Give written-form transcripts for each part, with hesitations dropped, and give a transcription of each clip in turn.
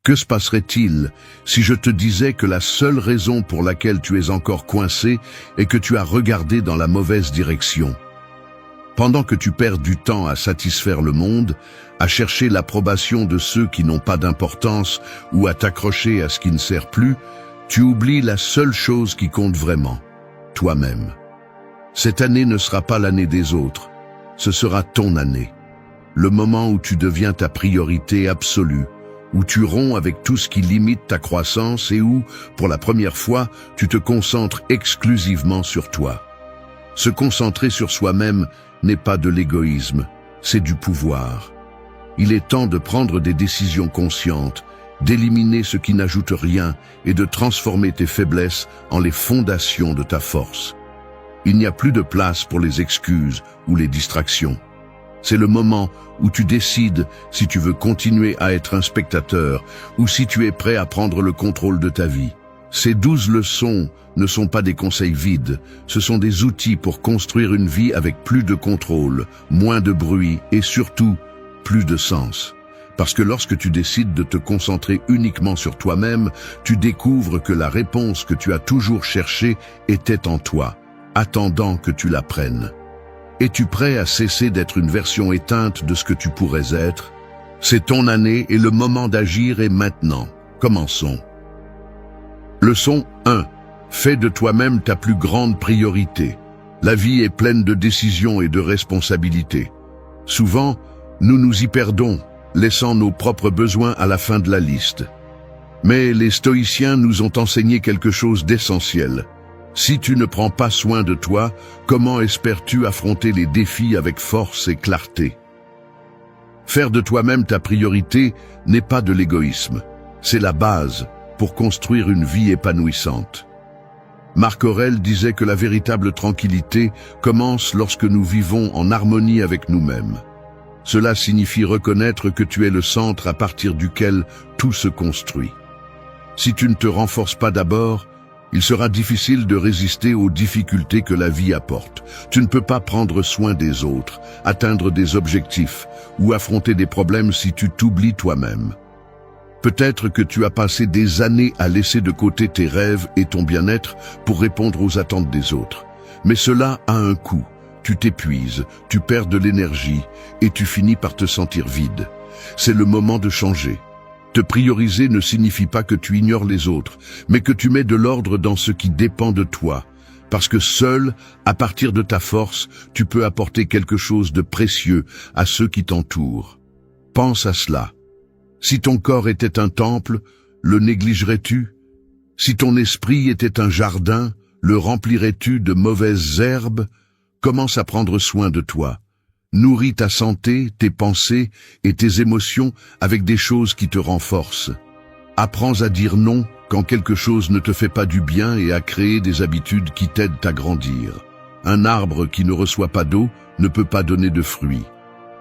Que se passerait-il si je te disais que la seule raison pour laquelle tu es encore coincé est que tu as regardé dans la mauvaise direction? Pendant que tu perds du temps à satisfaire le monde, à chercher l'approbation de ceux qui n'ont pas d'importance ou à t'accrocher à ce qui ne sert plus, tu oublies la seule chose qui compte vraiment, toi-même. Cette année ne sera pas l'année des autres, ce sera ton année. Le moment où tu deviens ta priorité absolue, où tu romps avec tout ce qui limite ta croissance et où, pour la première fois, tu te concentres exclusivement sur toi. Se concentrer sur soi-même n'est pas de l'égoïsme, c'est du pouvoir. Il est temps de prendre des décisions conscientes, d'éliminer ce qui n'ajoute rien et de transformer tes faiblesses en les fondations de ta force. Il n'y a plus de place pour les excuses ou les distractions. C'est le moment où tu décides si tu veux continuer à être un spectateur ou si tu es prêt à prendre le contrôle de ta vie. Ces 12 leçons ne sont pas des conseils vides, ce sont des outils pour construire une vie avec plus de contrôle, moins de bruit et surtout plus de sens. Parce que lorsque tu décides de te concentrer uniquement sur toi-même, tu découvres que la réponse que tu as toujours cherchée était en toi, attendant que tu la prennes. Es-tu prêt à cesser d'être une version éteinte de ce que tu pourrais être? C'est ton année et le moment d'agir est maintenant. Commençons. Leçon 1. Fais de toi-même ta plus grande priorité. La vie est pleine de décisions et de responsabilités. Souvent, nous nous y perdons, laissant nos propres besoins à la fin de la liste. Mais les stoïciens nous ont enseigné quelque chose d'essentiel. Si tu ne prends pas soin de toi, comment espères-tu affronter les défis avec force et clarté? Faire de toi-même ta priorité n'est pas de l'égoïsme. C'est la base pour construire une vie épanouissante. Marc Aurèle disait que la véritable tranquillité commence lorsque nous vivons en harmonie avec nous-mêmes. Cela signifie reconnaître que tu es le centre à partir duquel tout se construit. Si tu ne te renforces pas d'abord, il sera difficile de résister aux difficultés que la vie apporte. Tu ne peux pas prendre soin des autres, atteindre des objectifs ou affronter des problèmes si tu t'oublies toi-même. Peut-être que tu as passé des années à laisser de côté tes rêves et ton bien-être pour répondre aux attentes des autres. Mais cela a un coût. Tu t'épuises, tu perds de l'énergie et tu finis par te sentir vide. C'est le moment de changer. Te prioriser ne signifie pas que tu ignores les autres, mais que tu mets de l'ordre dans ce qui dépend de toi. Parce que seul, à partir de ta force, tu peux apporter quelque chose de précieux à ceux qui t'entourent. Pense à cela. Si ton corps était un temple, le négligerais-tu? Si ton esprit était un jardin, le remplirais-tu de mauvaises herbes? Commence à prendre soin de toi. Nourris ta santé, tes pensées et tes émotions avec des choses qui te renforcent. Apprends à dire non quand quelque chose ne te fait pas du bien et à créer des habitudes qui t'aident à grandir. Un arbre qui ne reçoit pas d'eau ne peut pas donner de fruits.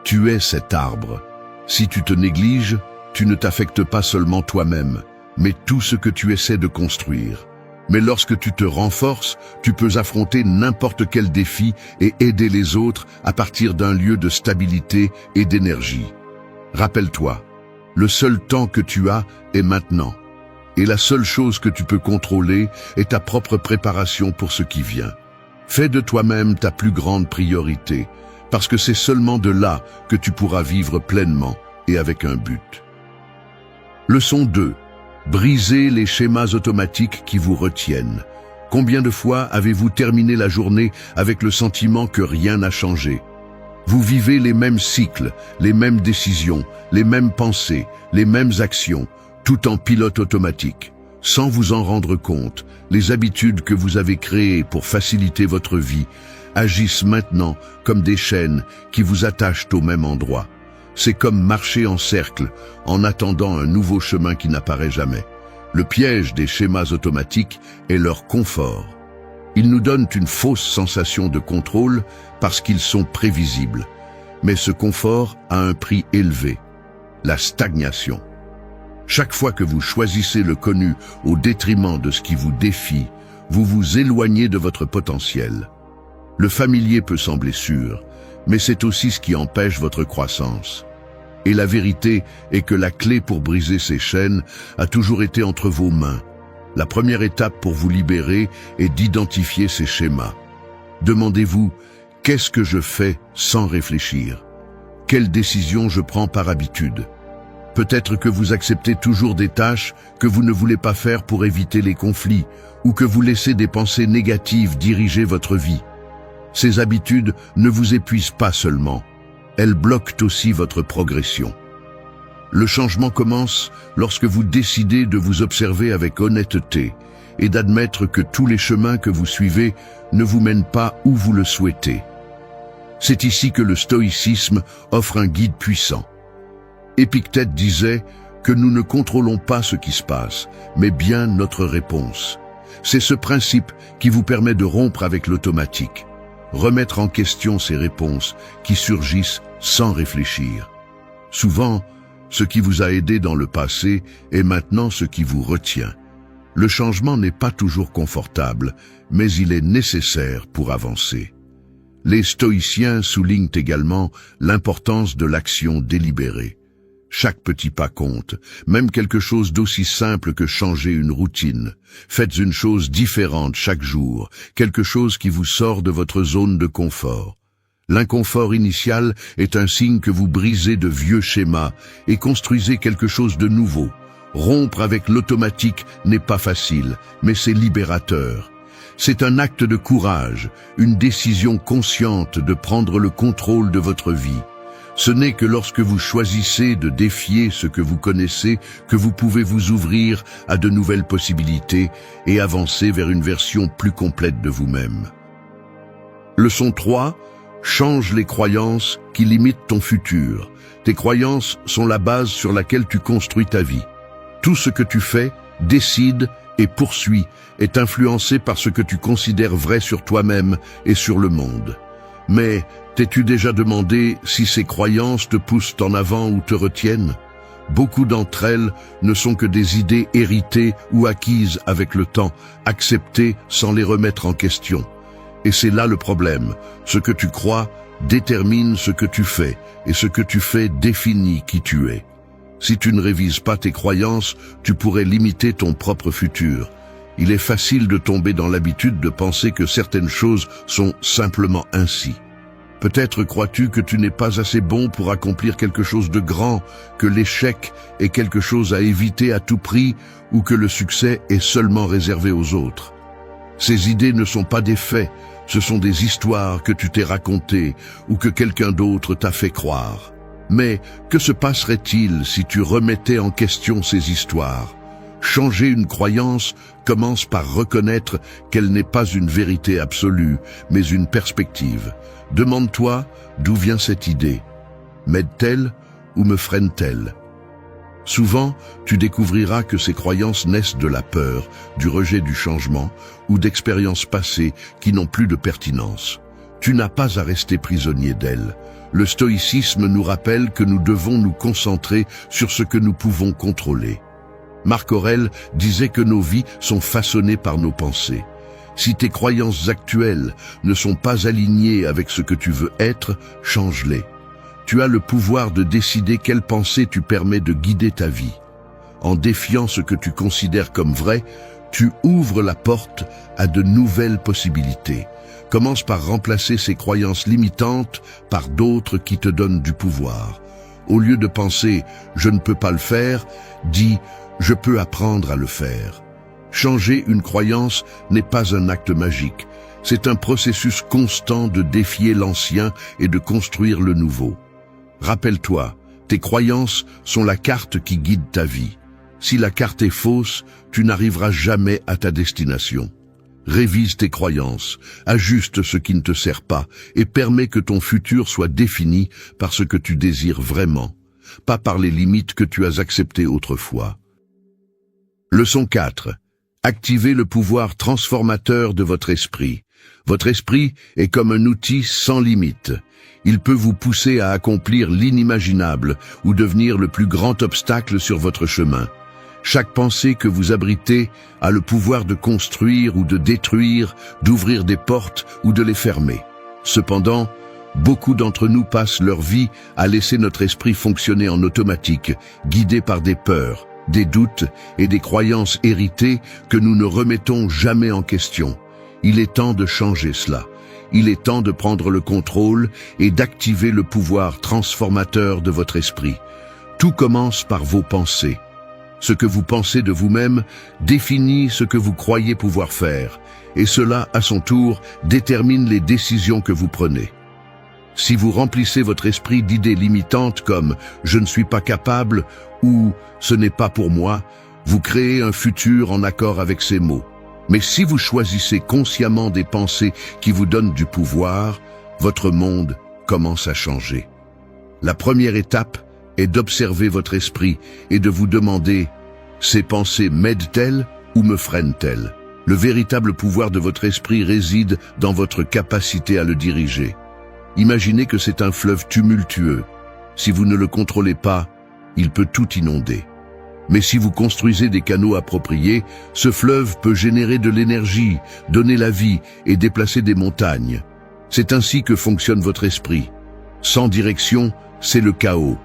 Tu es cet arbre. Si tu te négliges, tu ne t'affectes pas seulement toi-même, mais tout ce que tu essaies de construire. Mais lorsque tu te renforces, tu peux affronter n'importe quel défi et aider les autres à partir d'un lieu de stabilité et d'énergie. Rappelle-toi, le seul temps que tu as est maintenant. Et la seule chose que tu peux contrôler est ta propre préparation pour ce qui vient. Fais de toi-même ta plus grande priorité, parce que c'est seulement de là que tu pourras vivre pleinement et avec un but. Leçon 2. Brisez les schémas automatiques qui vous retiennent. Combien de fois avez-vous terminé la journée avec le sentiment que rien n'a changé? Vous vivez les mêmes cycles, les mêmes décisions, les mêmes pensées, les mêmes actions, tout en pilote automatique. Sans vous en rendre compte, les habitudes que vous avez créées pour faciliter votre vie agissent maintenant comme des chaînes qui vous attachent au même endroit. C'est comme marcher en cercle, en attendant un nouveau chemin qui n'apparaît jamais. Le piège des schémas automatiques est leur confort. Ils nous donnent une fausse sensation de contrôle parce qu'ils sont prévisibles. Mais ce confort a un prix élevé, la stagnation. Chaque fois que vous choisissez le connu au détriment de ce qui vous défie, vous vous éloignez de votre potentiel. Le familier peut sembler sûr, mais c'est aussi ce qui empêche votre croissance. Et la vérité est que la clé pour briser ces chaînes a toujours été entre vos mains. La première étape pour vous libérer est d'identifier ces schémas. Demandez-vous, qu'est-ce que je fais sans réfléchir? Quelle décision je prends par habitude? Peut-être que vous acceptez toujours des tâches que vous ne voulez pas faire pour éviter les conflits, ou que vous laissez des pensées négatives diriger votre vie. Ces habitudes ne vous épuisent pas seulement, elles bloquent aussi votre progression. Le changement commence lorsque vous décidez de vous observer avec honnêteté et d'admettre que tous les chemins que vous suivez ne vous mènent pas où vous le souhaitez. C'est ici que le stoïcisme offre un guide puissant. Épictète disait que nous ne contrôlons pas ce qui se passe, mais bien notre réponse. C'est ce principe qui vous permet de rompre avec l'automatique, remettre en question ces réponses qui surgissent sans réfléchir. Souvent, ce qui vous a aidé dans le passé est maintenant ce qui vous retient. Le changement n'est pas toujours confortable, mais il est nécessaire pour avancer. Les stoïciens soulignent également l'importance de l'action délibérée. Chaque petit pas compte, même quelque chose d'aussi simple que changer une routine. Faites une chose différente chaque jour, quelque chose qui vous sort de votre zone de confort. L'inconfort initial est un signe que vous brisez de vieux schémas et construisez quelque chose de nouveau. Rompre avec l'automatique n'est pas facile, mais c'est libérateur. C'est un acte de courage, une décision consciente de prendre le contrôle de votre vie. Ce n'est que lorsque vous choisissez de défier ce que vous connaissez que vous pouvez vous ouvrir à de nouvelles possibilités et avancer vers une version plus complète de vous-même. Leçon 3. Change les croyances qui limitent ton futur. Tes croyances sont la base sur laquelle tu construis ta vie. Tout ce que tu fais, décides et poursuis est influencé par ce que tu considères vrai sur toi-même et sur le monde. Mais t'es-tu déjà demandé si ces croyances te poussent en avant ou te retiennent? Beaucoup d'entre elles ne sont que des idées héritées ou acquises avec le temps, acceptées sans les remettre en question. Et c'est là le problème. Ce que tu crois détermine ce que tu fais, et ce que tu fais définit qui tu es. Si tu ne révises pas tes croyances, tu pourrais limiter ton propre futur. Il est facile de tomber dans l'habitude de penser que certaines choses sont simplement ainsi. Peut-être crois-tu que tu n'es pas assez bon pour accomplir quelque chose de grand, que l'échec est quelque chose à éviter à tout prix, ou que le succès est seulement réservé aux autres. Ces idées ne sont pas des faits, ce sont des histoires que tu t'es racontées ou que quelqu'un d'autre t'a fait croire. Mais que se passerait-il si tu remettais en question ces histoires? Changer une croyance commence par reconnaître qu'elle n'est pas une vérité absolue, mais une perspective. Demande-toi d'où vient cette idée. M'aide-t-elle ou me freine-t-elle? Souvent, tu découvriras que ces croyances naissent de la peur, du rejet du changement ou d'expériences passées qui n'ont plus de pertinence. Tu n'as pas à rester prisonnier d'elles. Le stoïcisme nous rappelle que nous devons nous concentrer sur ce que nous pouvons contrôler. Marc Aurèle disait que nos vies sont façonnées par nos pensées. Si tes croyances actuelles ne sont pas alignées avec ce que tu veux être, change-les. Tu as le pouvoir de décider quelle pensée tu permets de guider ta vie. En défiant ce que tu considères comme vrai, tu ouvres la porte à de nouvelles possibilités. Commence par remplacer ces croyances limitantes par d'autres qui te donnent du pouvoir. Au lieu de penser « je ne peux pas le faire », dis « je peux apprendre à le faire ». Changer une croyance n'est pas un acte magique. C'est un processus constant de défier l'ancien et de construire le nouveau. Rappelle-toi, tes croyances sont la carte qui guide ta vie. Si la carte est fausse, tu n'arriveras jamais à ta destination. Révise tes croyances, ajuste ce qui ne te sert pas et permets que ton futur soit défini par ce que tu désires vraiment, pas par les limites que tu as acceptées autrefois. Leçon 4. Activez le pouvoir transformateur de votre esprit. Votre esprit est comme un outil sans limite. Il peut vous pousser à accomplir l'inimaginable ou devenir le plus grand obstacle sur votre chemin. Chaque pensée que vous abritez a le pouvoir de construire ou de détruire, d'ouvrir des portes ou de les fermer. Cependant, Beaucoup d'entre nous passent leur vie à laisser notre esprit fonctionner en automatique, guidé par des peurs, des doutes et des croyances héritées que nous ne remettons jamais en question. Il est temps de changer cela. Il est temps de prendre le contrôle et d'activer le pouvoir transformateur de votre esprit. Tout commence par vos pensées. Ce que vous pensez de vous-même définit ce que vous croyez pouvoir faire, et cela, à son tour, détermine les décisions que vous prenez. Si vous remplissez votre esprit d'idées limitantes comme « je ne suis pas capable » ou « ce n'est pas pour moi », vous créez un futur en accord avec ces mots. Mais si vous choisissez consciemment des pensées qui vous donnent du pouvoir, votre monde commence à changer. La première étape est d'observer votre esprit et de vous demander « ces pensées m'aident-elles ou me freinent-elles ?» Le véritable pouvoir de votre esprit réside dans votre capacité à le diriger. Imaginez que c'est un fleuve tumultueux. Si vous ne le contrôlez pas, il peut tout inonder. Mais si vous construisez des canaux appropriés, ce fleuve peut générer de l'énergie, donner la vie et déplacer des montagnes. C'est ainsi que fonctionne votre esprit. Sans direction, c'est le chaos.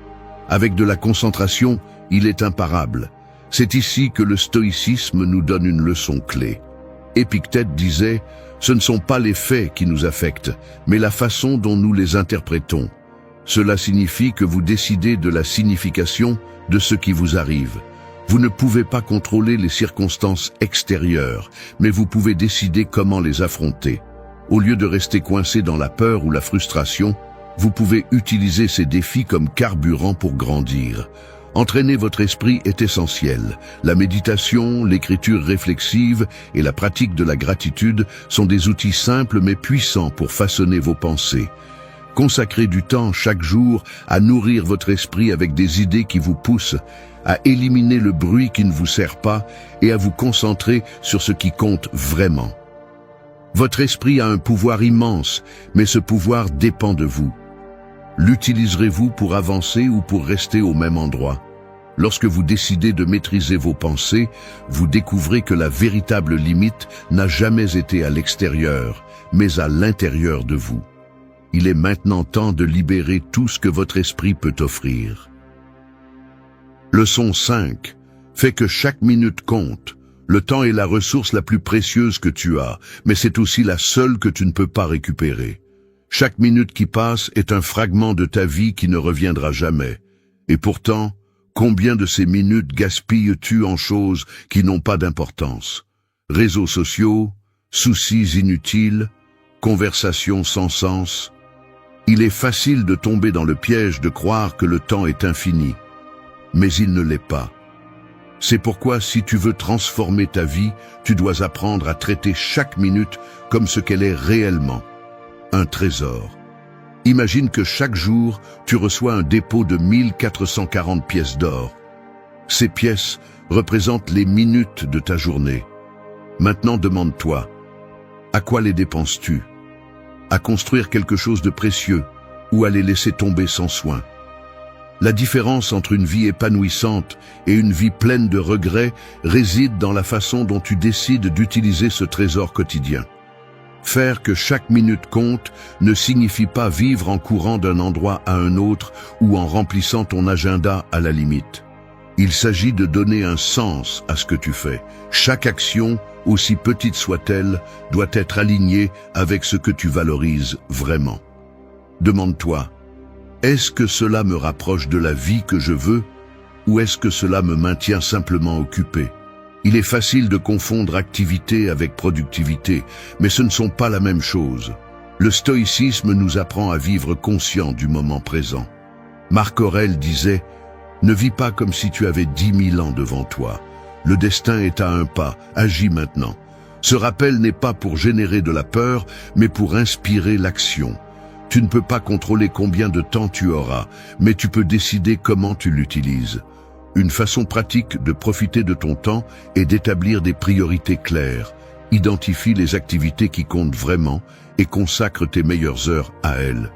Avec de la concentration, il est imparable. C'est ici que le stoïcisme nous donne une leçon clé. Épictète disait « Ce ne sont pas les faits qui nous affectent, mais la façon dont nous les interprétons. » Cela signifie que vous décidez de la signification de ce qui vous arrive. Vous ne pouvez pas contrôler les circonstances extérieures, mais vous pouvez décider comment les affronter. Au lieu de rester coincé dans la peur ou la frustration, vous pouvez utiliser ces défis comme carburant pour grandir. Entraîner votre esprit est essentiel. La méditation, l'écriture réflexive et la pratique de la gratitude sont des outils simples mais puissants pour façonner vos pensées. Consacrez du temps chaque jour à nourrir votre esprit avec des idées qui vous poussent, à éliminer le bruit qui ne vous sert pas et à vous concentrer sur ce qui compte vraiment. Votre esprit a un pouvoir immense, mais ce pouvoir dépend de vous. L'utiliserez-vous pour avancer ou pour rester au même endroit? Lorsque vous décidez de maîtriser vos pensées, vous découvrez que la véritable limite n'a jamais été à l'extérieur, mais à l'intérieur de vous. Il est maintenant temps de libérer tout ce que votre esprit peut offrir. Leçon 5. Fais que chaque minute compte. Le temps est la ressource la plus précieuse que tu as, mais c'est aussi la seule que tu ne peux pas récupérer. Chaque minute qui passe est un fragment de ta vie qui ne reviendra jamais. Et pourtant, combien de ces minutes gaspilles-tu en choses qui n'ont pas d'importance? Réseaux sociaux, soucis inutiles, conversations sans sens. Il est facile de tomber dans le piège de croire que le temps est infini. Mais il ne l'est pas. C'est pourquoi si tu veux transformer ta vie, tu dois apprendre à traiter chaque minute comme ce qu'elle est réellement. Un trésor. Imagine que chaque jour, tu reçois un dépôt de 1440 pièces d'or. Ces pièces représentent les minutes de ta journée. Maintenant demande-toi, à quoi les dépenses-tu? À construire quelque chose de précieux ou à les laisser tomber sans soin? La différence entre une vie épanouissante et une vie pleine de regrets réside dans la façon dont tu décides d'utiliser ce trésor quotidien. Faire que chaque minute compte ne signifie pas vivre en courant d'un endroit à un autre ou en remplissant ton agenda à la limite. Il s'agit de donner un sens à ce que tu fais. Chaque action, aussi petite soit-elle, doit être alignée avec ce que tu valorises vraiment. Demande-toi, est-ce que cela me rapproche de la vie que je veux ou est-ce que cela me maintient simplement occupé? Il est facile de confondre activité avec productivité, mais ce ne sont pas la même chose. Le stoïcisme nous apprend à vivre conscient du moment présent. Marc Aurèle disait « Ne vis pas comme si tu avais 10 000 ans devant toi. Le destin est à un pas, agis maintenant. » Ce rappel n'est pas pour générer de la peur, mais pour inspirer l'action. Tu ne peux pas contrôler combien de temps tu auras, mais tu peux décider comment tu l'utilises. Une façon pratique de profiter de ton temps est d'établir des priorités claires. Identifie les activités qui comptent vraiment et consacre tes meilleures heures à elles.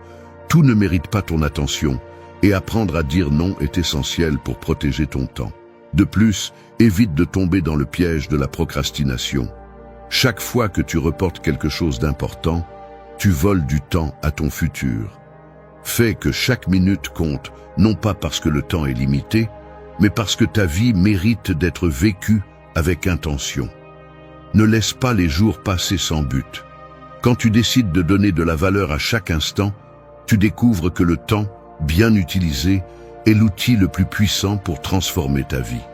Tout ne mérite pas ton attention et apprendre à dire non est essentiel pour protéger ton temps. De plus, évite de tomber dans le piège de la procrastination. Chaque fois que tu reportes quelque chose d'important, tu voles du temps à ton futur. Fais que chaque minute compte, non pas parce que le temps est limité, mais parce que ta vie mérite d'être vécue avec intention. Ne laisse pas les jours passer sans but. Quand tu décides de donner de la valeur à chaque instant, tu découvres que le temps, bien utilisé, est l'outil le plus puissant pour transformer ta vie.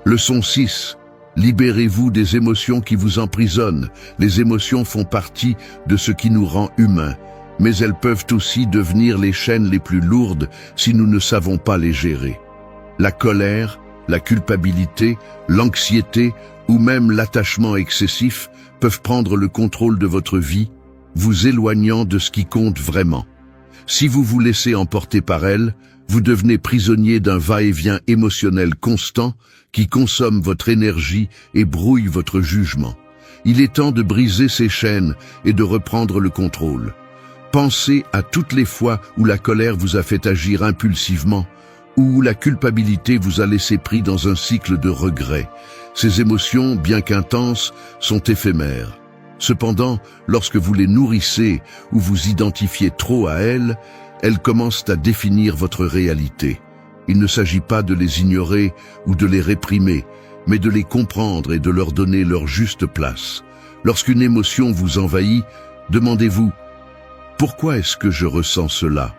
Leçon 6. Libérez-vous des émotions qui vous emprisonnent. Les émotions font partie de ce qui nous rend humains, mais elles peuvent aussi devenir les chaînes les plus lourdes si nous ne savons pas les gérer. La colère, la culpabilité, l'anxiété ou même l'attachement excessif peuvent prendre le contrôle de votre vie, vous éloignant de ce qui compte vraiment. Si vous vous laissez emporter par elles, vous devenez prisonnier d'un va-et-vient émotionnel constant qui consomme votre énergie et brouille votre jugement. Il est temps de briser ces chaînes et de reprendre le contrôle. Pensez à toutes les fois où la colère vous a fait agir impulsivement, ou où la culpabilité vous a laissé pris dans un cycle de regrets. Ces émotions, bien qu'intenses, sont éphémères. Cependant, lorsque vous les nourrissez ou vous identifiez trop à elles, elles commencent à définir votre réalité. Il ne s'agit pas de les ignorer ou de les réprimer, mais de les comprendre et de leur donner leur juste place. Lorsqu'une émotion vous envahit, demandez-vous « Pourquoi est-ce que je ressens cela ?»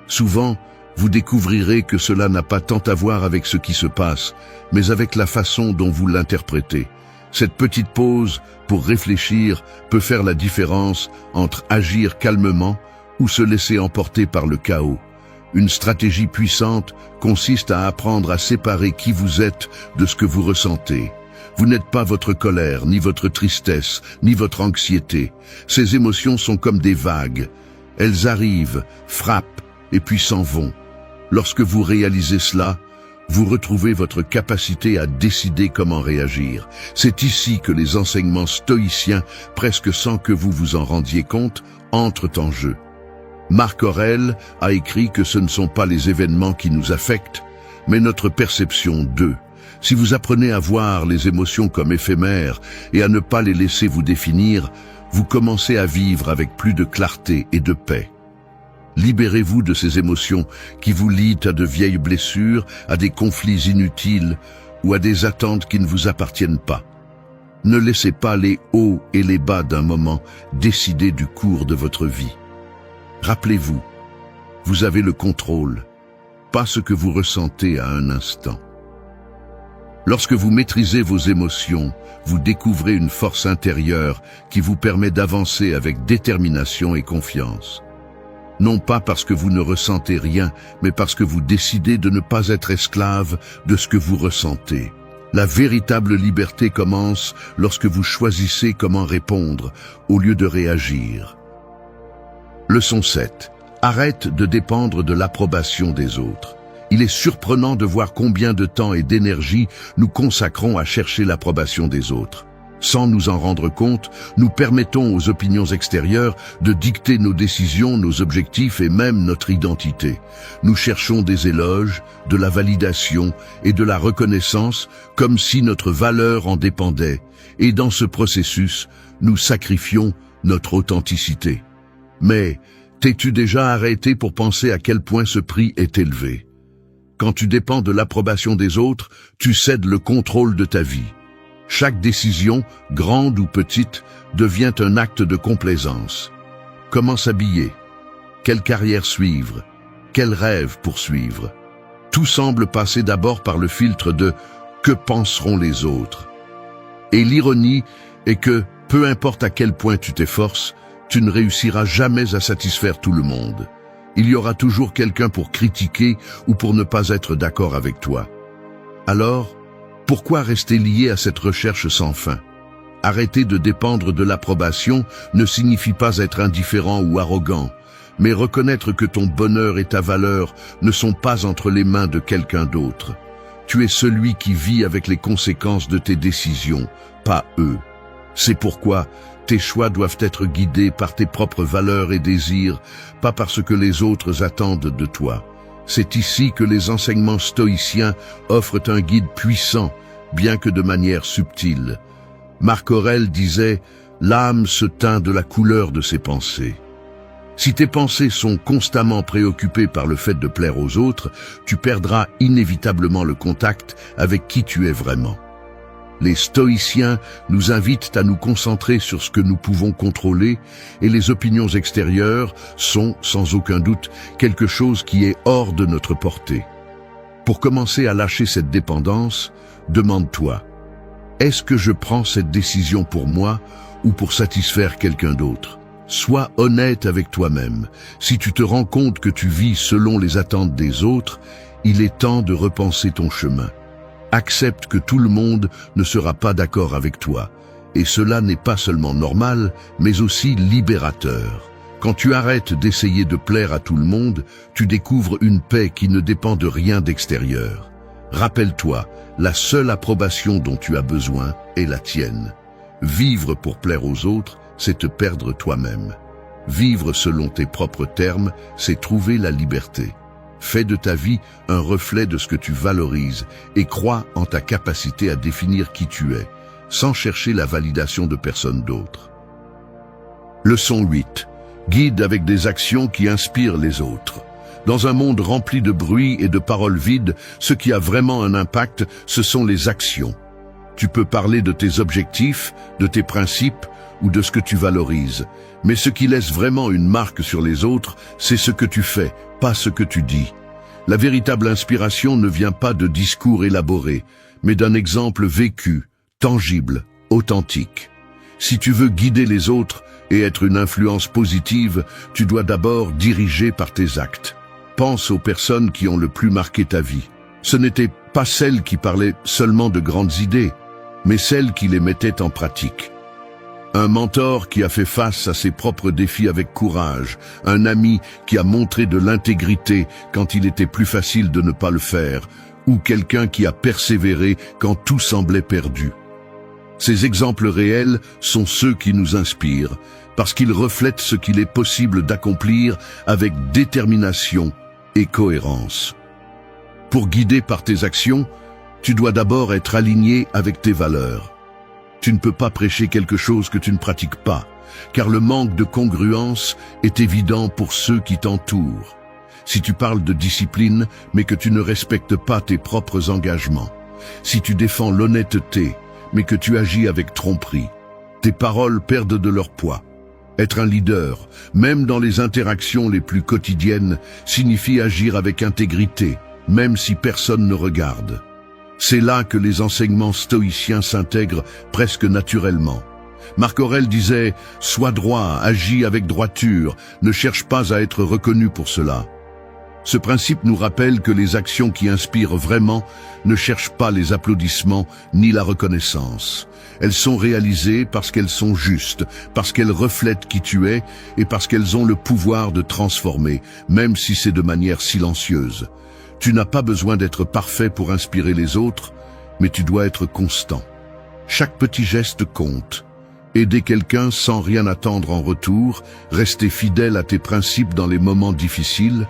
Souvent, vous découvrirez que cela n'a pas tant à voir avec ce qui se passe, mais avec la façon dont vous l'interprétez. Cette petite pause pour réfléchir peut faire la différence entre agir calmement ou se laisser emporter par le chaos. Une stratégie puissante consiste à apprendre à séparer qui vous êtes de ce que vous ressentez. Vous n'êtes pas votre colère, ni votre tristesse, ni votre anxiété. Ces émotions sont comme des vagues. Elles arrivent, frappent et puis s'en vont. Lorsque vous réalisez cela, vous retrouvez votre capacité à décider comment réagir. C'est ici que les enseignements stoïciens, presque sans que vous vous en rendiez compte, entrent en jeu. Marc Aurèle a écrit que ce ne sont pas les événements qui nous affectent, mais notre perception d'eux. Si vous apprenez à voir les émotions comme éphémères et à ne pas les laisser vous définir, vous commencez à vivre avec plus de clarté et de paix. Libérez-vous de ces émotions qui vous lient à de vieilles blessures, à des conflits inutiles ou à des attentes qui ne vous appartiennent pas. Ne laissez pas les hauts et les bas d'un moment décider du cours de votre vie. Rappelez-vous, vous avez le contrôle, pas ce que vous ressentez à un instant. Lorsque vous maîtrisez vos émotions, vous découvrez une force intérieure qui vous permet d'avancer avec détermination et confiance. Non pas parce que vous ne ressentez rien, mais parce que vous décidez de ne pas être esclave de ce que vous ressentez. La véritable liberté commence lorsque vous choisissez comment répondre au lieu de réagir. Leçon 7. Arrête de dépendre de l'approbation des autres. Il est surprenant de voir combien de temps et d'énergie nous consacrons à chercher l'approbation des autres. Sans nous en rendre compte, nous permettons aux opinions extérieures de dicter nos décisions, nos objectifs et même notre identité. Nous cherchons des éloges, de la validation et de la reconnaissance comme si notre valeur en dépendait. Et dans ce processus, nous sacrifions notre authenticité. Mais t'es-tu déjà arrêté pour penser à quel point ce prix est élevé? Quand tu dépends de l'approbation des autres, tu cèdes le contrôle de ta vie. Chaque décision, grande ou petite, devient un acte de complaisance. Comment s'habiller? Quelle carrière suivre? Quel rêve poursuivre? Tout semble passer d'abord par le filtre de « que penseront les autres ?» Et l'ironie est que, peu importe à quel point tu t'efforces, tu ne réussiras jamais à satisfaire tout le monde. Il y aura toujours quelqu'un pour critiquer ou pour ne pas être d'accord avec toi. Alors, pourquoi rester lié à cette recherche sans fin? Arrêter de dépendre de l'approbation ne signifie pas être indifférent ou arrogant, mais reconnaître que ton bonheur et ta valeur ne sont pas entre les mains de quelqu'un d'autre. Tu es celui qui vit avec les conséquences de tes décisions, pas eux. C'est pourquoi tes choix doivent être guidés par tes propres valeurs et désirs, pas par ce que les autres attendent de toi. C'est ici que les enseignements stoïciens offrent un guide puissant, bien que de manière subtile. Marc Aurèle disait « L'âme se teint de la couleur de ses pensées ». Si tes pensées sont constamment préoccupées par le fait de plaire aux autres, tu perdras inévitablement le contact avec qui tu es vraiment. Les stoïciens nous invitent à nous concentrer sur ce que nous pouvons contrôler et les opinions extérieures sont, sans aucun doute, quelque chose qui est hors de notre portée. Pour commencer à lâcher cette dépendance, demande-toi, est-ce que je prends cette décision pour moi ou pour satisfaire quelqu'un d'autre? Sois honnête avec toi-même. Si tu te rends compte que tu vis selon les attentes des autres, il est temps de repenser ton chemin. Accepte que tout le monde ne sera pas d'accord avec toi. Et cela n'est pas seulement normal, mais aussi libérateur. Quand tu arrêtes d'essayer de plaire à tout le monde, tu découvres une paix qui ne dépend de rien d'extérieur. Rappelle-toi, la seule approbation dont tu as besoin est la tienne. Vivre pour plaire aux autres, c'est te perdre toi-même. Vivre selon tes propres termes, c'est trouver la liberté. Fais de ta vie un reflet de ce que tu valorises et crois en ta capacité à définir qui tu es, sans chercher la validation de personne d'autre. Leçon 8. Guide avec des actions qui inspirent les autres. Dans un monde rempli de bruit et de paroles vides, ce qui a vraiment un impact, ce sont les actions. Tu peux parler de tes objectifs, de tes principes ou de ce que tu valorises. Mais ce qui laisse vraiment une marque sur les autres, c'est ce que tu fais, pas ce que tu dis. La véritable inspiration ne vient pas de discours élaborés, mais d'un exemple vécu, tangible, authentique. Si tu veux guider les autres et être une influence positive, tu dois d'abord diriger par tes actes. Pense aux personnes qui ont le plus marqué ta vie. Ce n'étaient pas celles qui parlaient seulement de grandes idées, mais celles qui les mettaient en pratique. Un mentor qui a fait face à ses propres défis avec courage, un ami qui a montré de l'intégrité quand il était plus facile de ne pas le faire, ou quelqu'un qui a persévéré quand tout semblait perdu. Ces exemples réels sont ceux qui nous inspirent, parce qu'ils reflètent ce qu'il est possible d'accomplir avec détermination et cohérence. Pour guider par tes actions, tu dois d'abord être aligné avec tes valeurs. Tu ne peux pas prêcher quelque chose que tu ne pratiques pas, car le manque de congruence est évident pour ceux qui t'entourent. Si tu parles de discipline, mais que tu ne respectes pas tes propres engagements, si tu défends l'honnêteté, mais que tu agis avec tromperie, tes paroles perdent de leur poids. Être un leader, même dans les interactions les plus quotidiennes, signifie agir avec intégrité, même si personne ne regarde. C'est là que les enseignements stoïciens s'intègrent presque naturellement. Marc Aurèle disait « Sois droit, agis avec droiture, ne cherche pas à être reconnu pour cela ». Ce principe nous rappelle que les actions qui inspirent vraiment ne cherchent pas les applaudissements ni la reconnaissance. Elles sont réalisées parce qu'elles sont justes, parce qu'elles reflètent qui tu es et parce qu'elles ont le pouvoir de transformer, même si c'est de manière silencieuse. Tu n'as pas besoin d'être parfait pour inspirer les autres, mais tu dois être constant. Chaque petit geste compte. Aider quelqu'un sans rien attendre en retour, rester fidèle à tes principes dans les moments difficiles,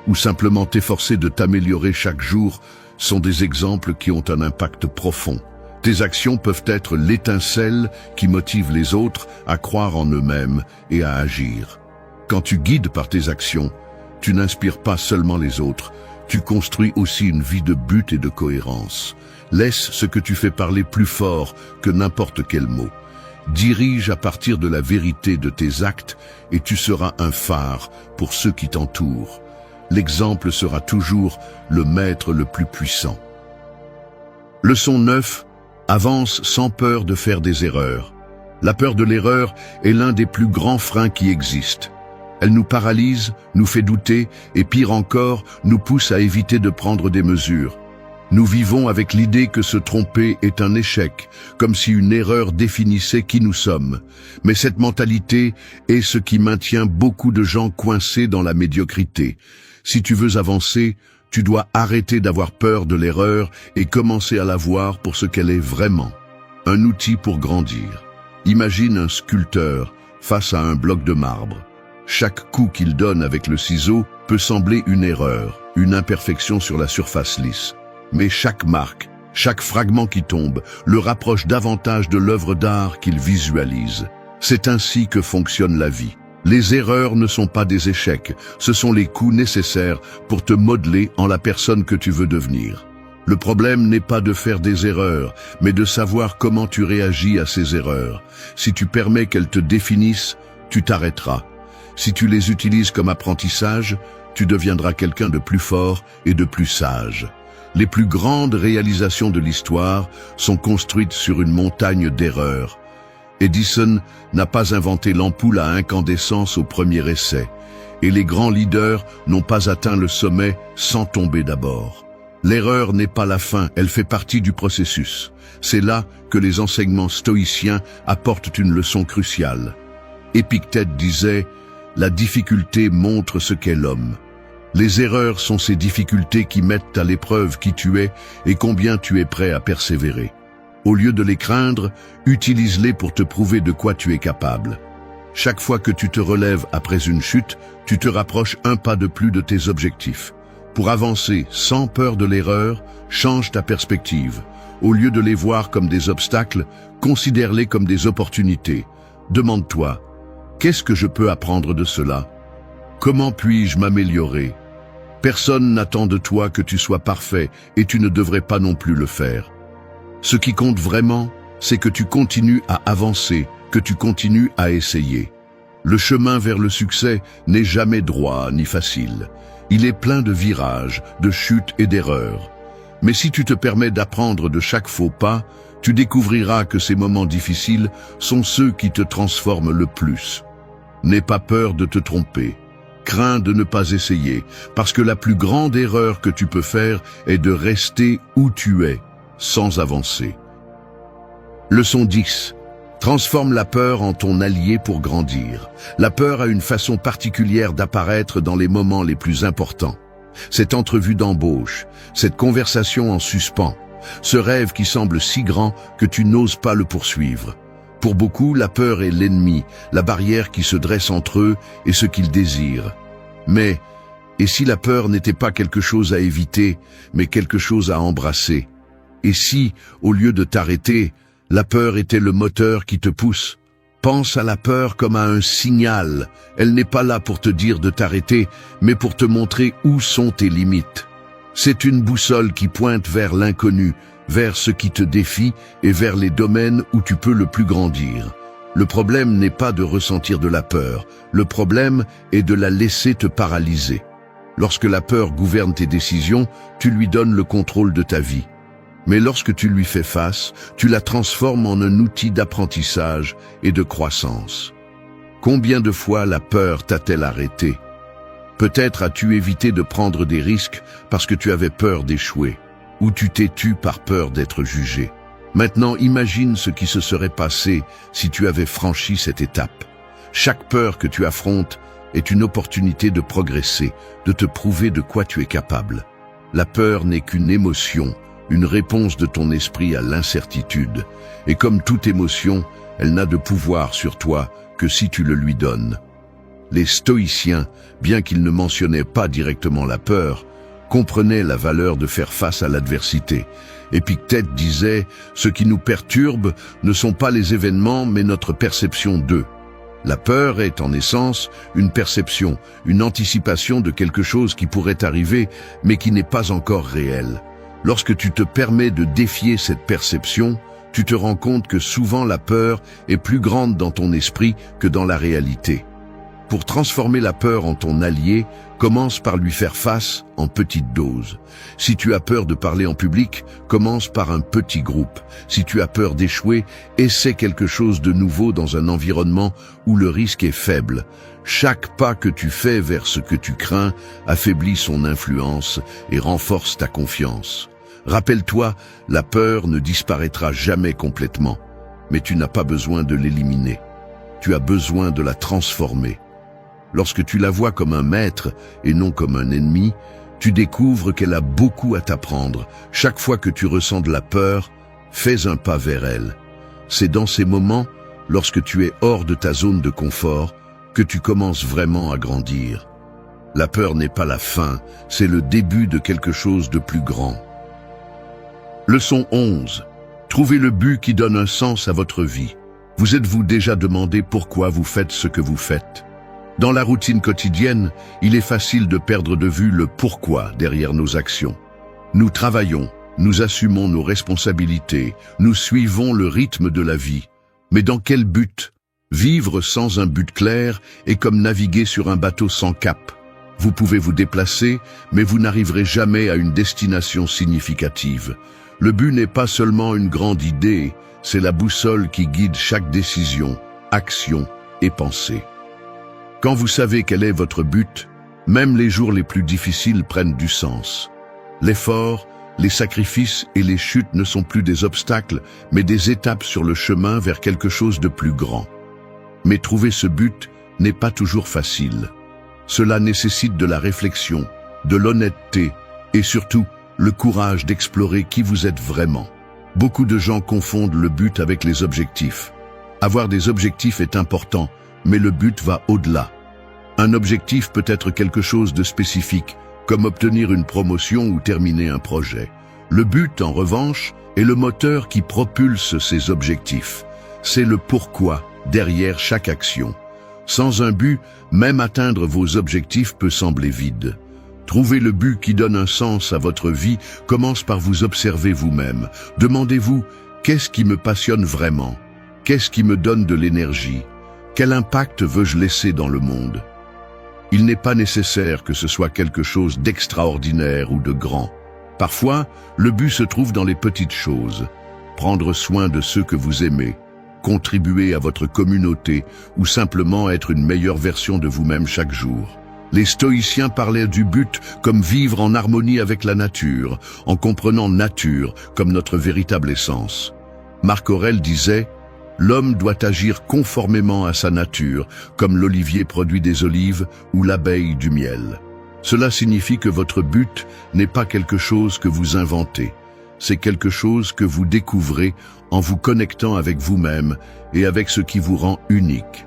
ou simplement t'efforcer de t'améliorer chaque jour, sont des exemples qui ont un impact profond. Tes actions peuvent être l'étincelle qui motive les autres à croire en eux-mêmes et à agir. Quand tu guides par tes actions, tu n'inspires pas seulement les autres, tu construis aussi une vie de but et de cohérence. Laisse ce que tu fais parler plus fort que n'importe quel mot. Dirige à partir de la vérité de tes actes et tu seras un phare pour ceux qui t'entourent. L'exemple sera toujours le maître le plus puissant. Leçon 9. Avance sans peur de faire des erreurs. La peur de l'erreur est l'un des plus grands freins qui existent. Elle nous paralyse, nous fait douter et pire encore, nous pousse à éviter de prendre des mesures. Nous vivons avec l'idée que se tromper est un échec, comme si une erreur définissait qui nous sommes. Mais cette mentalité est ce qui maintient beaucoup de gens coincés dans la médiocrité. Si tu veux avancer, tu dois arrêter d'avoir peur de l'erreur et commencer à la voir pour ce qu'elle est vraiment. Un outil pour grandir. Imagine un sculpteur face à un bloc de marbre. Chaque coup qu'il donne avec le ciseau peut sembler une erreur, une imperfection sur la surface lisse. Mais chaque marque, chaque fragment qui tombe, le rapproche davantage de l'œuvre d'art qu'il visualise. C'est ainsi que fonctionne la vie. Les erreurs ne sont pas des échecs, ce sont les coups nécessaires pour te modeler en la personne que tu veux devenir. Le problème n'est pas de faire des erreurs, mais de savoir comment tu réagis à ces erreurs. Si tu permets qu'elles te définissent, tu t'arrêteras. Si tu les utilises comme apprentissage, tu deviendras quelqu'un de plus fort et de plus sage. Les plus grandes réalisations de l'histoire sont construites sur une montagne d'erreurs. Edison n'a pas inventé l'ampoule à incandescence au premier essai, et les grands leaders n'ont pas atteint le sommet sans tomber d'abord. L'erreur n'est pas la fin, elle fait partie du processus. C'est là que les enseignements stoïciens apportent une leçon cruciale. Épictète disait « La difficulté montre ce qu'est l'homme ». Les erreurs sont ces difficultés qui mettent à l'épreuve qui tu es et combien tu es prêt à persévérer. Au lieu de les craindre, utilise-les pour te prouver de quoi tu es capable. Chaque fois que tu te relèves après une chute, tu te rapproches un pas de plus de tes objectifs. Pour avancer sans peur de l'erreur, change ta perspective. Au lieu de les voir comme des obstacles, considère-les comme des opportunités. Demande-toi, qu'est-ce que je peux apprendre de cela? Comment puis-je m'améliorer? Personne n'attend de toi que tu sois parfait et tu ne devrais pas non plus le faire. Ce qui compte vraiment, c'est que tu continues à avancer, que tu continues à essayer. Le chemin vers le succès n'est jamais droit ni facile. Il est plein de virages, de chutes et d'erreurs. Mais si tu te permets d'apprendre de chaque faux pas, tu découvriras que ces moments difficiles sont ceux qui te transforment le plus. N'aie pas peur de te tromper. Crains de ne pas essayer, parce que la plus grande erreur que tu peux faire est de rester où tu es, sans avancer. Leçon 10. Transforme la peur en ton allié pour grandir. La peur a une façon particulière d'apparaître dans les moments les plus importants. Cette entrevue d'embauche, cette conversation en suspens, ce rêve qui semble si grand que tu n'oses pas le poursuivre. Pour beaucoup, la peur est l'ennemi, la barrière qui se dresse entre eux et ce qu'ils désirent. Mais, et si la peur n'était pas quelque chose à éviter, mais quelque chose à embrasser? Et si, au lieu de t'arrêter, la peur était le moteur qui te pousse? Pense à la peur comme à un signal. Elle n'est pas là pour te dire de t'arrêter, mais pour te montrer où sont tes limites. C'est une boussole qui pointe vers l'inconnu, vers ce qui te défie et vers les domaines où tu peux le plus grandir. Le problème n'est pas de ressentir de la peur, le problème est de la laisser te paralyser. Lorsque la peur gouverne tes décisions, tu lui donnes le contrôle de ta vie. Mais lorsque tu lui fais face, tu la transformes en un outil d'apprentissage et de croissance. Combien de fois la peur t'a-t-elle arrêté? Peut-être as-tu évité de prendre des risques parce que tu avais peur d'échouer, ou tu t'es tu par peur d'être jugé. Maintenant, imagine ce qui se serait passé si tu avais franchi cette étape. Chaque peur que tu affrontes est une opportunité de progresser, de te prouver de quoi tu es capable. La peur n'est qu'une émotion, une réponse de ton esprit à l'incertitude. Et comme toute émotion, elle n'a de pouvoir sur toi que si tu le lui donnes. Les stoïciens, bien qu'ils ne mentionnaient pas directement la peur, comprenaient la valeur de faire face à l'adversité. Épictète disait « Ce qui nous perturbe ne sont pas les événements, mais notre perception d'eux ». La peur est en essence une perception, une anticipation de quelque chose qui pourrait arriver, mais qui n'est pas encore réel. Lorsque tu te permets de défier cette perception, tu te rends compte que souvent la peur est plus grande dans ton esprit que dans la réalité. Pour transformer la peur en ton allié, commence par lui faire face en petites doses. Si tu as peur de parler en public, commence par un petit groupe. Si tu as peur d'échouer, essaie quelque chose de nouveau dans un environnement où le risque est faible. Chaque pas que tu fais vers ce que tu crains affaiblit son influence et renforce ta confiance. Rappelle-toi, la peur ne disparaîtra jamais complètement, mais tu n'as pas besoin de l'éliminer. Tu as besoin de la transformer. Lorsque tu la vois comme un maître et non comme un ennemi, tu découvres qu'elle a beaucoup à t'apprendre. Chaque fois que tu ressens de la peur, fais un pas vers elle. C'est dans ces moments, lorsque tu es hors de ta zone de confort, que tu commences vraiment à grandir. La peur n'est pas la fin, c'est le début de quelque chose de plus grand. Leçon 11. Trouvez le but qui donne un sens à votre vie. Vous êtes-vous déjà demandé pourquoi vous faites ce que vous faites? Dans la routine quotidienne, il est facile de perdre de vue le pourquoi derrière nos actions. Nous travaillons, nous assumons nos responsabilités, nous suivons le rythme de la vie. Mais dans quel but? Vivre sans un but clair est comme naviguer sur un bateau sans cap. Vous pouvez vous déplacer, mais vous n'arriverez jamais à une destination significative. Le but n'est pas seulement une grande idée, c'est la boussole qui guide chaque décision, action et pensée. Quand vous savez quel est votre but, même les jours les plus difficiles prennent du sens. L'effort, les sacrifices et les chutes ne sont plus des obstacles, mais des étapes sur le chemin vers quelque chose de plus grand. Mais trouver ce but n'est pas toujours facile. Cela nécessite de la réflexion, de l'honnêteté et surtout le courage d'explorer qui vous êtes vraiment. Beaucoup de gens confondent le but avec les objectifs. Avoir des objectifs est important, mais le but va au-delà. Un objectif peut être quelque chose de spécifique, comme obtenir une promotion ou terminer un projet. Le but, en revanche, est le moteur qui propulse ces objectifs. C'est le pourquoi derrière chaque action. Sans un but, même atteindre vos objectifs peut sembler vide. Trouver le but qui donne un sens à votre vie commence par vous observer vous-même. Demandez-vous, qu'est-ce qui me passionne vraiment? Qu'est-ce qui me donne de l'énergie? Quel impact veux-je laisser dans le monde? Il n'est pas nécessaire que ce soit quelque chose d'extraordinaire ou de grand. Parfois, le but se trouve dans les petites choses. Prendre soin de ceux que vous aimez, contribuer à votre communauté ou simplement être une meilleure version de vous-même chaque jour. Les stoïciens parlaient du but comme vivre en harmonie avec la nature, en comprenant nature comme notre véritable essence. Marc Aurèle disait « L'homme doit agir conformément à sa nature, comme l'olivier produit des olives ou l'abeille du miel. » Cela signifie que votre but n'est pas quelque chose que vous inventez. C'est quelque chose que vous découvrez en vous connectant avec vous-même et avec ce qui vous rend unique.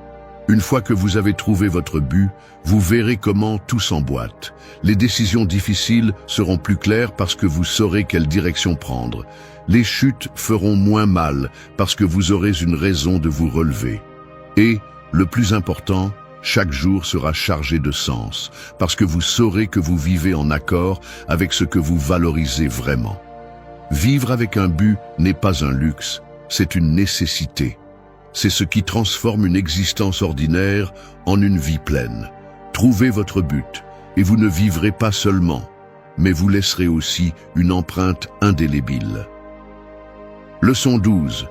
Une fois que vous avez trouvé votre but, vous verrez comment tout s'emboîte. Les décisions difficiles seront plus claires parce que vous saurez quelle direction prendre. Les chutes feront moins mal parce que vous aurez une raison de vous relever. Et, le plus important, chaque jour sera chargé de sens, parce que vous saurez que vous vivez en accord avec ce que vous valorisez vraiment. Vivre avec un but n'est pas un luxe, c'est une nécessité. C'est ce qui transforme une existence ordinaire en une vie pleine. Trouvez votre but, et vous ne vivrez pas seulement, mais vous laisserez aussi une empreinte indélébile. Leçon 12.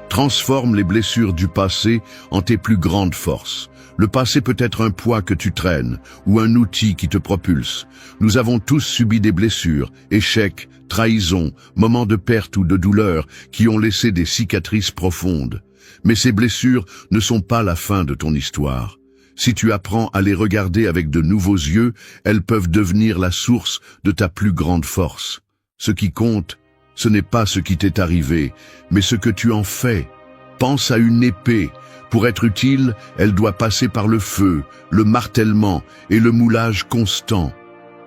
Transforme les blessures du passé en tes plus grandes forces. Le passé peut être un poids que tu traînes ou un outil qui te propulse. Nous avons tous subi des blessures, échecs, trahisons, moments de perte ou de douleur qui ont laissé des cicatrices profondes. Mais ces blessures ne sont pas la fin de ton histoire. Si tu apprends à les regarder avec de nouveaux yeux, elles peuvent devenir la source de ta plus grande force. Ce qui compte, ce n'est pas ce qui t'est arrivé, mais ce que tu en fais. Pense à une épée. Pour être utile, elle doit passer par le feu, le martèlement et le moulage constant.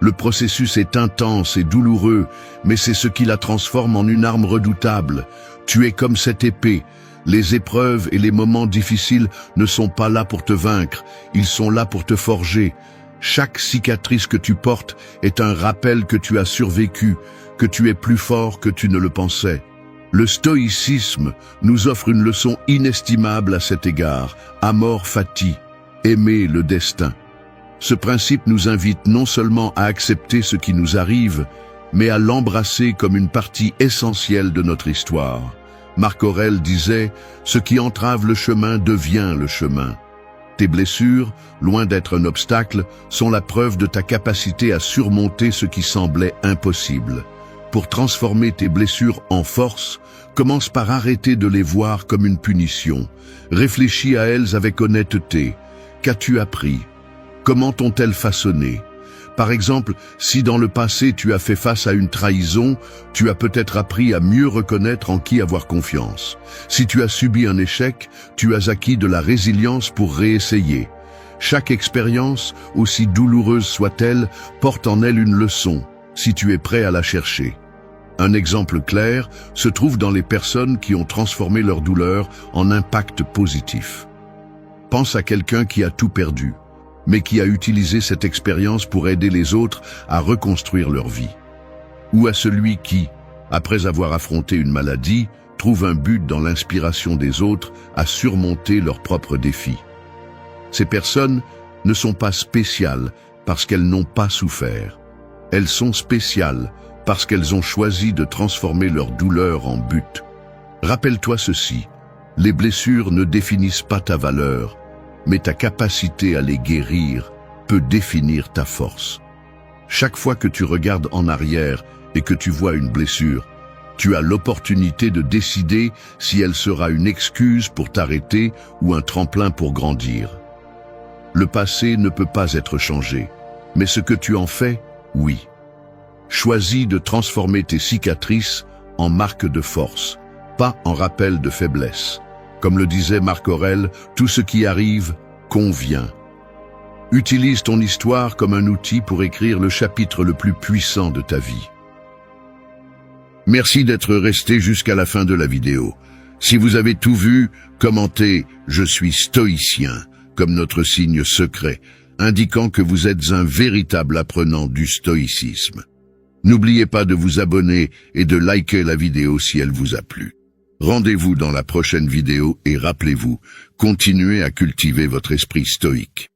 Le processus est intense et douloureux, mais c'est ce qui la transforme en une arme redoutable. Tu es comme cette épée. Les épreuves et les moments difficiles ne sont pas là pour te vaincre, ils sont là pour te forger. Chaque cicatrice que tu portes est un rappel que tu as survécu, que tu es plus fort que tu ne le pensais. Le stoïcisme nous offre une leçon inestimable à cet égard, amor fati, aimer le destin. Ce principe nous invite non seulement à accepter ce qui nous arrive, mais à l'embrasser comme une partie essentielle de notre histoire. Marc Aurèle disait « Ce qui entrave le chemin devient le chemin ». Tes blessures, loin d'être un obstacle, sont la preuve de ta capacité à surmonter ce qui semblait impossible. Pour transformer tes blessures en force, commence par arrêter de les voir comme une punition. Réfléchis à elles avec honnêteté. Qu'as-tu appris? Comment t'ont-elles façonné? Par exemple, si dans le passé tu as fait face à une trahison, tu as peut-être appris à mieux reconnaître en qui avoir confiance. Si tu as subi un échec, tu as acquis de la résilience pour réessayer. Chaque expérience, aussi douloureuse soit-elle, porte en elle une leçon, si tu es prêt à la chercher. Un exemple clair se trouve dans les personnes qui ont transformé leur douleur en impact positif. Pense à quelqu'un qui a tout perdu. mais qui a utilisé cette expérience pour aider les autres à reconstruire leur vie. Ou à celui qui, après avoir affronté une maladie, trouve un but dans l'inspiration des autres à surmonter leurs propres défis. Ces personnes ne sont pas spéciales parce qu'elles n'ont pas souffert. Elles sont spéciales parce qu'elles ont choisi de transformer leur douleur en but. Rappelle-toi ceci, les blessures ne définissent pas ta valeur, mais ta capacité à les guérir peut définir ta force. Chaque fois que tu regardes en arrière et que tu vois une blessure, tu as l'opportunité de décider si elle sera une excuse pour t'arrêter ou un tremplin pour grandir. Le passé ne peut pas être changé, mais ce que tu en fais, oui. Choisis de transformer tes cicatrices en marque de force, pas en rappel de faiblesse. Comme le disait Marc Aurèle, tout ce qui arrive convient. Utilise ton histoire comme un outil pour écrire le chapitre le plus puissant de ta vie. Merci d'être resté jusqu'à la fin de la vidéo. Si vous avez tout vu, commentez « Je suis stoïcien » comme notre signe secret, indiquant que vous êtes un véritable apprenant du stoïcisme. N'oubliez pas de vous abonner et de liker la vidéo si elle vous a plu. Rendez-vous dans la prochaine vidéo et rappelez-vous, continuez à cultiver votre esprit stoïque.